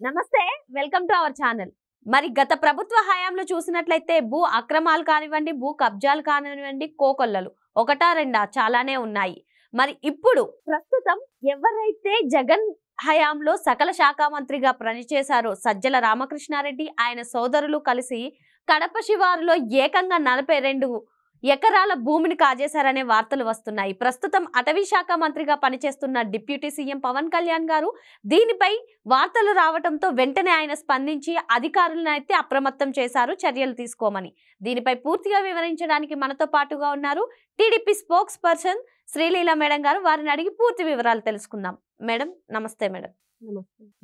నమస్తే, welcome to our channel. మరి గత ప్రభుత్వ హయాంలో చూసినట్లయితే భూ అక్రమాలు కానివ్వండి, భూ కబ్జాలు కానివ్వండి, కోకొల్లలు ఒకటా రెండా చాలానే ఉన్నాయి. మరి ఇప్పుడు ప్రస్తుతం ఎవరైతే జగన్ హయాంలో సకల శాఖ మంత్రిగా పనిచేశారో సజ్జల రామకృష్ణారెడ్డి ఆయన సోదరులు కలిసి కడప శివారులో ఏకంగా 42 ఎకరాల భూమిని కాజేశారనే వార్తలు వస్తున్నాయి. ప్రస్తుతం అటవీ శాఖ మంత్రిగా పనిచేస్తున్న డిప్యూటీ సీఎం పవన్ కళ్యాణ్ గారు దీనిపై వార్తలు రావడంతో వెంటనే ఆయన స్పందించి అధికారులను అయితే అప్రమత్తం చేశారు చర్యలు తీసుకోమని. దీనిపై పూర్తిగా వివరించడానికి మనతో పాటుగా ఉన్నారు TDP spokes person Sreeleela madam గారు. వారిని అడిగి పూర్తి వివరాలు తెలుసుకుందాం. మేడం నమస్తే.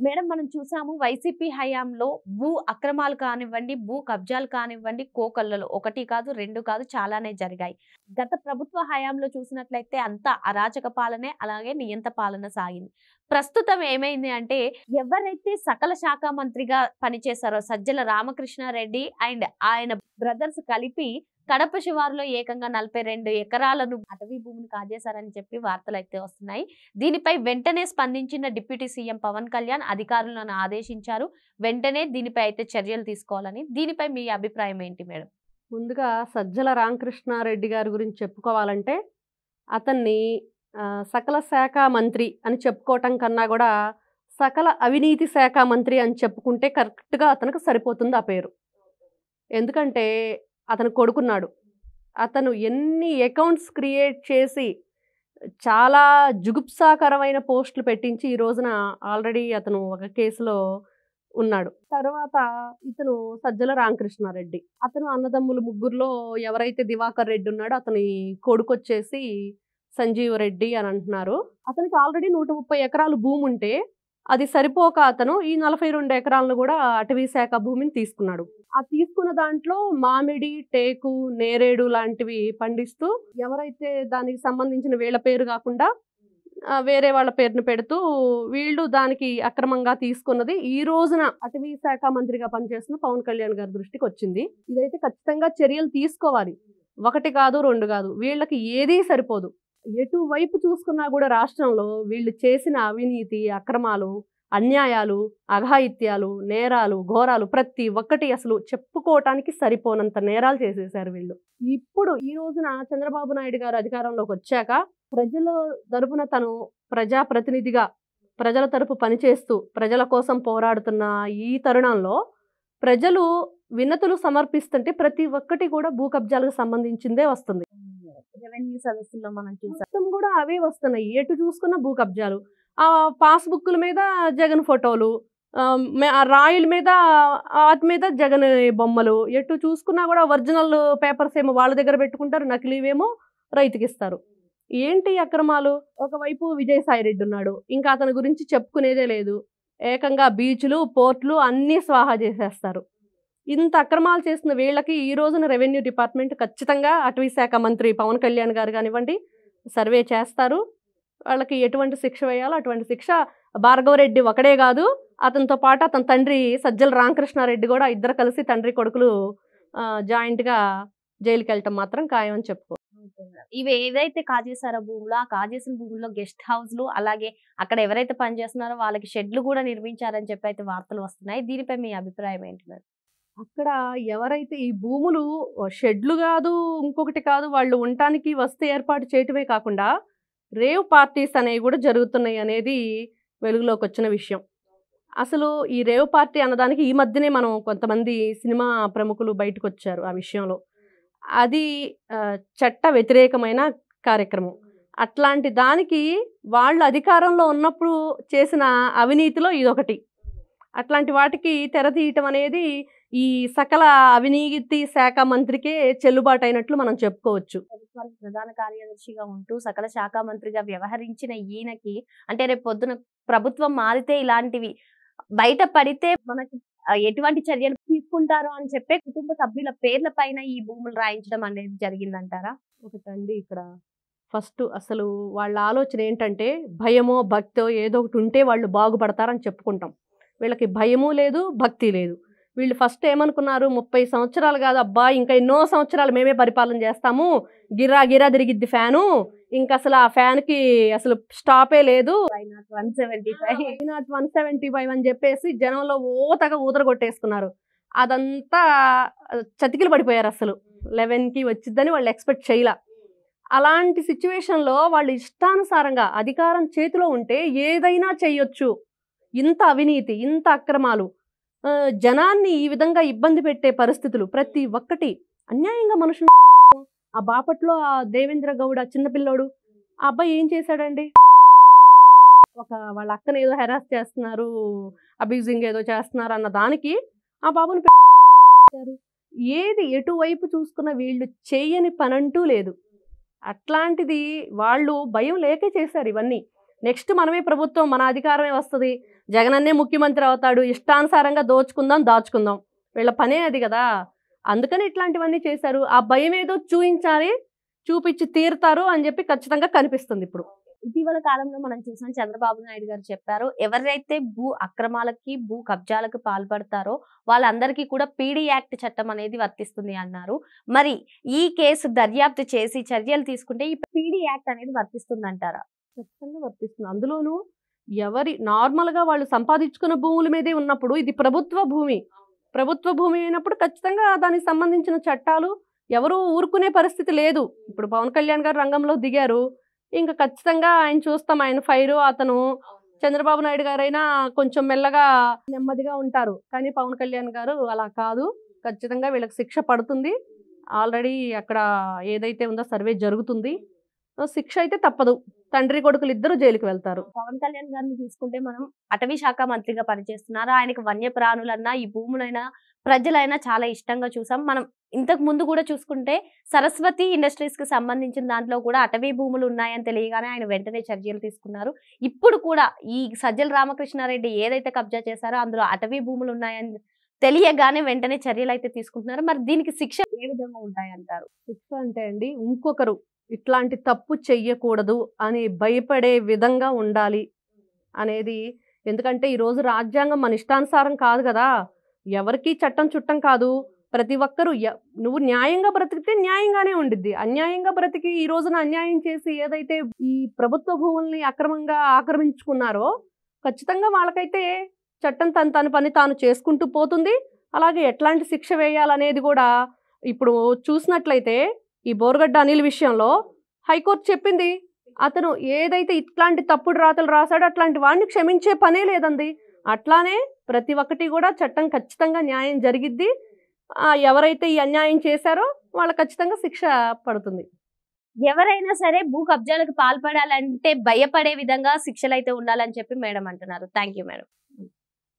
మేడం మనం చూసాము వైసీపీ హయాంలో భూ అక్రమాలు కానివ్వండి, భూ కబ్జాలు కానివ్వండి, కోకొల్లలు ఒకటి కాదు రెండు కాదు చాలానే జరిగాయి. గత ప్రభుత్వ హయాంలో చూసినట్లయితే అంతా అరాచక పాలనే, అలాగే నియంత పాలన సాగింది. ప్రస్తుతం ఏమైంది అంటే ఎవరైతే సకల శాఖ మంత్రిగా పనిచేశారో సజ్జల రామకృష్ణారెడ్డి అండ్ ఆయన బ్రదర్స్ కలిపి కడప శివారులో ఏకంగా 42 ఎకరాలను అటవీ భూమిని కాజేశారని చెప్పి వార్తలు అయితే వస్తున్నాయి. దీనిపై వెంటనే స్పందించిన డిప్యూటీ సీఎం పవన్ కళ్యాణ్ అధికారులను ఆదేశించారు. వెంటనే దీనిపై అయితే చర్యలు తీసుకోవాలని. దీనిపై మీ అభిప్రాయం ఏంటి మేడం? ముందుగా సజ్జల రామకృష్ణారెడ్డి గారి గురించి చెప్పుకోవాలంటే అతన్ని సకల శాఖ మంత్రి అని చెప్పుకోవటం కన్నా కూడా సకల అవినీతి శాఖ మంత్రి అని చెప్పుకుంటే కరెక్ట్గా అతనికి సరిపోతుంది ఆ పేరు. ఎందుకంటే అతను కొడుకున్నాడు. అతను ఎన్ని అకౌంట్స్ క్రియేట్ చేసి చాలా జుగుప్సాకరమైన పోస్టులు పెట్టించి ఈ రోజున ఆల్రెడీ అతను ఒక కేసులో ఉన్నాడు. తర్వాత ఇతను సజ్జల రామకృష్ణారెడ్డి. అతను అన్నదమ్ములు ముగ్గురులో ఎవరైతే దివాకర్ రెడ్డి ఉన్నాడో అతని కొడుకు వచ్చేసి సంజీవ్ రెడ్డి అని అంటున్నారు. అతనికి ఆల్రెడీ 130 ఎకరాలు భూమి ఉంటే అది సరిపోక అతను ఈ 42 ఎకరాలను కూడా అటవీ శాఖ భూమిని తీసుకున్నాడు. ఆ తీసుకున్న దాంట్లో మామిడి, టేకు, నేరేడు లాంటివి పండిస్తూ ఎవరైతే దానికి సంబంధించిన వీళ్ళ పేరు కాకుండా వేరే వాళ్ళ పేరును పెడుతూ వీళ్ళు దానికి అక్రమంగా తీసుకున్నది ఈ రోజున అటవీ శాఖ మంత్రిగా పనిచేస్తున్న పవన్ కళ్యాణ్ గారి దృష్టికి వచ్చింది. ఇదైతే ఖచ్చితంగా చర్యలు తీసుకోవాలి. ఒకటి కాదు రెండు కాదు, వీళ్ళకి ఏదీ సరిపోదు. ఎటువైపు చూసుకున్నా కూడా రాష్ట్రంలో వీళ్ళు చేసిన అవినీతి, అక్రమాలు, అన్యాయాలు, అఘాయిత్యాలు, నేరాలు, ఘోరాలు ప్రతి ఒక్కటి అసలు చెప్పుకోవటానికి సరిపోనంత నేరాలు చేసేశారు వీళ్ళు. ఇప్పుడు ఈ రోజున చంద్రబాబు నాయుడు గారు అధికారంలోకి వచ్చాక ప్రజల తరపున తను ప్రజాప్రతినిధిగా ప్రజల తరపు పనిచేస్తూ ప్రజల కోసం పోరాడుతున్న ఈ తరుణంలో ప్రజలు వినతులు సమర్పిస్తుంటే ప్రతి ఒక్కటి కూడా భూ కబ్జాలకు సంబంధించిందే వస్తుంది. రెవెన్యూ సదస్సుల్లో మనం మొత్తం కూడా అవే వస్తున్నాయి. ఎటు చూసుకున్న భూ కబ్జాలు. ఆ పాస్బుక్ల మీద జగన్ ఫోటోలు, రాయిల మీద వాటి మీద జగన్ బొమ్మలు. ఎటు చూసుకున్నా కూడా ఒరిజినల్ పేపర్స్ ఏమో వాళ్ళ దగ్గర పెట్టుకుంటారు, నకిలీవేమో రైతుకి ఇస్తారు. ఏంటి అక్రమాలు? ఒకవైపు విజయసాయి రెడ్డి ఉన్నాడు, ఇంకా అతని గురించి చెప్పుకునేదే లేదు. ఏకంగా బీచ్లు, పోర్ట్లు అన్నీ స్వాహా చేసేస్తారు. ఇంత అక్రమాలు చేసిన వీళ్ళకి ఈ రోజున రెవెన్యూ డిపార్ట్మెంట్ ఖచ్చితంగా అటవీ శాఖ మంత్రి పవన్ కళ్యాణ్ గారు కానివ్వండి సర్వే చేస్తారు. వాళ్ళకి ఎటువంటి శిక్ష వేయాలో అటువంటి శిక్ష. భార్గవరెడ్డి ఒకడే కాదు, అతనితో పాటు అతని తండ్రి సజ్జల రామకృష్ణారెడ్డి కూడా ఇద్దరు కలిసి తండ్రి కొడుకులు జాయింట్గా జైలుకి వెళ్ళటం మాత్రం ఖాయం అని చెప్పుకో. ఇవి ఏదైతే కాజేశారో భూములు, ఆ కాజేసిన భూముల్లో గెస్ట్ హౌస్లు, అలాగే అక్కడ ఎవరైతే పనిచేస్తున్నారో వాళ్ళకి షెడ్లు కూడా నిర్మించారని చెప్పి అయితే వార్తలు వస్తున్నాయి. దీనిపై మీ అభిప్రాయం ఏంటి మేడం? అక్కడ ఎవరైతే ఈ భూములు షెడ్లు కాదు ఇంకొకటి కాదు, వాళ్ళు ఉండటానికి వసతి ఏర్పాటు చేయటమే కాకుండా రేవ్ పార్టీస్ అనేవి కూడా జరుగుతున్నాయి అనేది వెలుగులోకి వచ్చిన విషయం. అసలు ఈ రేవ్ పార్టీ అన్నదానికి ఈ మధ్యనే మనం కొంతమంది సినిమా ప్రముఖులు బయటకు వచ్చారు ఆ విషయంలో. అది చట్ట వ్యతిరేకమైన కార్యక్రమం. అట్లాంటి దానికి వాళ్ళు అధికారంలో ఉన్నప్పుడు చేసిన అవినీతిలో ఇదొకటి. అట్లాంటి వాటికి తెరతీయటం అనేది ఈ సకల అవినీతి శాఖ మంత్రికే చెల్లుబాటు అయినట్లు మనం చెప్పుకోవచ్చు. ప్రభుత్వానికి ప్రధాన కార్యదర్శిగా ఉంటూ సకల శాఖ మంత్రిగా వ్యవహరించిన ఈయనకి అంటే రేపు పొద్దున ప్రభుత్వం మారితే ఇలాంటివి బయట పడితే మనకి ఎటువంటి చర్యలు తీసుకుంటారో అని చెప్పే కుటుంబ సభ్యుల పేర్ల పైన ఈ భూములు రాయించడం అనేది జరిగిందంటారా? ఒకటండి, ఇక్కడ ఫస్ట్ అసలు వాళ్ళ ఆలోచన ఏంటంటే భయమో భక్తో ఏదో ఒకటి ఉంటే వాళ్ళు బాగుపడతారని చెప్పుకుంటాం. వీళ్ళకి భయము లేదు, భక్తి లేదు. వీళ్ళు ఫస్ట్ ఏమనుకున్నారు, 30 సంవత్సరాలు కాదు అబ్బా, ఇంకా ఎన్నో సంవత్సరాలు మేమే పరిపాలన చేస్తాము, గిరా గిరా తిరిగిద్ది ఫ్యాను, ఇంకా అసలు ఆ ఫ్యాన్కి అసలు స్టాపే లేదు, 175 అని చెప్పేసి జనంలో ఓతగా ఊదర కొట్టేసుకున్నారు. అదంతా చతికిలు పడిపోయారు. అసలు 11కి వచ్చిద్దని వాళ్ళు ఎక్స్పెక్ట్ చేయలా. అలాంటి సిచ్యువేషన్లో వాళ్ళు ఇష్టానుసారంగా అధికారం చేతిలో ఉంటే ఏదైనా చేయొచ్చు. ఇంత అవినీతి, ఇంత అక్రమాలు, జనాన్ని ఈ విధంగా ఇబ్బంది పెట్టే పరిస్థితులు ప్రతి ఒక్కటి అన్యాయంగా మనుషులు. ఆ బాపట్లో ఆ దేవేంద్ర గౌడ చిన్నపిల్లోడు, ఆ అబ్బాయి ఏం చేశాడండి? వాళ్ళ అక్కని ఏదో హెరాస్ చేస్తున్నారు, అబ్యూజింగ్ ఏదో చేస్తున్నారు అన్న దానికి ఆ బాబుని పెట్టారు. ఏది ఎటువైపు చూసుకున్న వీళ్ళు చేయని పనంటూ లేదు. అట్లాంటిది వాళ్ళు భయం లేకే చేశారు ఇవన్నీ. నెక్స్ట్ మనమే ప్రభుత్వం, మన అధికారమే వస్తుంది, జగనన్నే ముఖ్యమంత్రి అవుతాడు, ఇష్టానుసారంగా దోచుకుందాం దాచుకుందాం, వీళ్ళ పనే అది కదా. అందుకని ఇట్లాంటివన్నీ చేశారు. ఆ భయం ఏదో చూపించాలి, చూపించి తీరుతారు అని చెప్పి ఖచ్చితంగా కనిపిస్తుంది. ఇప్పుడు ఇటీవల కాలంలో మనం చూసాం, చంద్రబాబు నాయుడు గారు చెప్పారు, ఎవరైతే భూ అక్రమాలకి భూ కబ్జాలకు పాల్పడతారో వాళ్ళందరికీ కూడా పీడీ యాక్ట్ చట్టం అనేది వర్తిస్తుంది అన్నారు. మరి ఈ కేసు దర్యాప్తు చేసి చర్యలు తీసుకుంటే ఈ పీడీ యాక్ట్ అనేది వర్తిస్తుంది అంటారా? ఖచ్చితంగా వర్తిస్తుంది. అందులోనూ నార్మల్గా వాళ్ళు సంపాదించుకున్న భూముల మీదే ఉన్నప్పుడు, ఇది ప్రభుత్వ భూమి అయినప్పుడు ఖచ్చితంగా దానికి సంబంధించిన చట్టాలు ఎవరు ఊరుకునే పరిస్థితి లేదు. ఇప్పుడు పవన్ కళ్యాణ్ గారు రంగంలో దిగారు, ఇంకా ఖచ్చితంగా ఆయన చూస్తాం, ఆయన ఫైరు. అతను చంద్రబాబు నాయుడు గారైనా కొంచెం మెల్లగా నెమ్మదిగా ఉంటారు, కానీ పవన్ కళ్యాణ్ గారు అలా కాదు. ఖచ్చితంగా వీళ్ళకి శిక్ష పడుతుంది. ఆల్రెడీ అక్కడ ఏదైతే ఉందో సర్వే జరుగుతుంది, శిక్ష అయితే తప్పదు. తండ్రి కొడుకులు ఇద్దరు జైలుకి వెళ్తారు. పవన్ కళ్యాణ్ గారిని తీసుకుంటే మనం అటవీ శాఖ మంత్రిగా పనిచేస్తున్నారు. ఆయనకి వన్యప్రాణులన్నా ఈ భూములైనా ప్రజలైనా చాలా ఇష్టంగా చూసాం. మనం ఇంతకు ముందు కూడా చూసుకుంటే సరస్వతి ఇండస్ట్రీస్ కి సంబంధించిన దాంట్లో కూడా అటవీ భూములు ఉన్నాయని తెలియగానే ఆయన వెంటనే చర్యలు తీసుకున్నారు. ఇప్పుడు కూడా ఈ సజ్జల రామకృష్ణారెడ్డి ఏదైతే కబ్జా చేశారో అందులో అటవీ భూములు ఉన్నాయని తెలియగానే వెంటనే చర్యలు అయితే తీసుకుంటున్నారు. మరి దీనికి శిక్ష ఏ విధంగా ఉంటాయంటారు? శిక్ష అంటే అండి, ఇంకొకరు ఇట్లాంటి తప్పు చెయ్యకూడదు అని భయపడే విధంగా ఉండాలి అనేది. ఎందుకంటే ఈరోజు రాజ్యాంగం మన ఇష్టానుసారం కాదు కదా, ఎవరికి చట్టం చుట్టం కాదు. ప్రతి ఒక్కరూ నువ్వు న్యాయంగా బ్రతికితే న్యాయంగానే ఉండిద్ది. అన్యాయంగా బ్రతికి ఈ రోజున అన్యాయం చేసి ఏదైతే ఈ ప్రభుత్వ భూముల్ని అక్రమంగా ఆక్రమించుకున్నారో ఖచ్చితంగా వాళ్ళకైతే చట్టం తన పని తాను చేసుకుంటూ పోతుంది. అలాగే ఎట్లాంటి శిక్ష వేయాలనేది కూడా ఇప్పుడు చూసినట్లయితే ఈ బోరుగడ్డ అనిల్ విషయంలో హైకోర్టు చెప్పింది, అతను ఏదైతే ఇట్లాంటి తప్పుడు రాతలు రాశాడో అట్లాంటి వాడిని క్షమించే పనే లేదండి. అట్లానే ప్రతి ఒక్కటి కూడా చట్టం ఖచ్చితంగా న్యాయం జరిగిద్ది. ఎవరైతే ఈ అన్యాయం చేశారో వాళ్ళకి ఖచ్చితంగా శిక్ష పడుతుంది. ఎవరైనా సరే భూ కబ్జాలకు పాల్పడాలంటే భయపడే విధంగా శిక్షలు అయితే ఉండాలని చెప్పి మేడం అంటున్నారు. Thank you madam.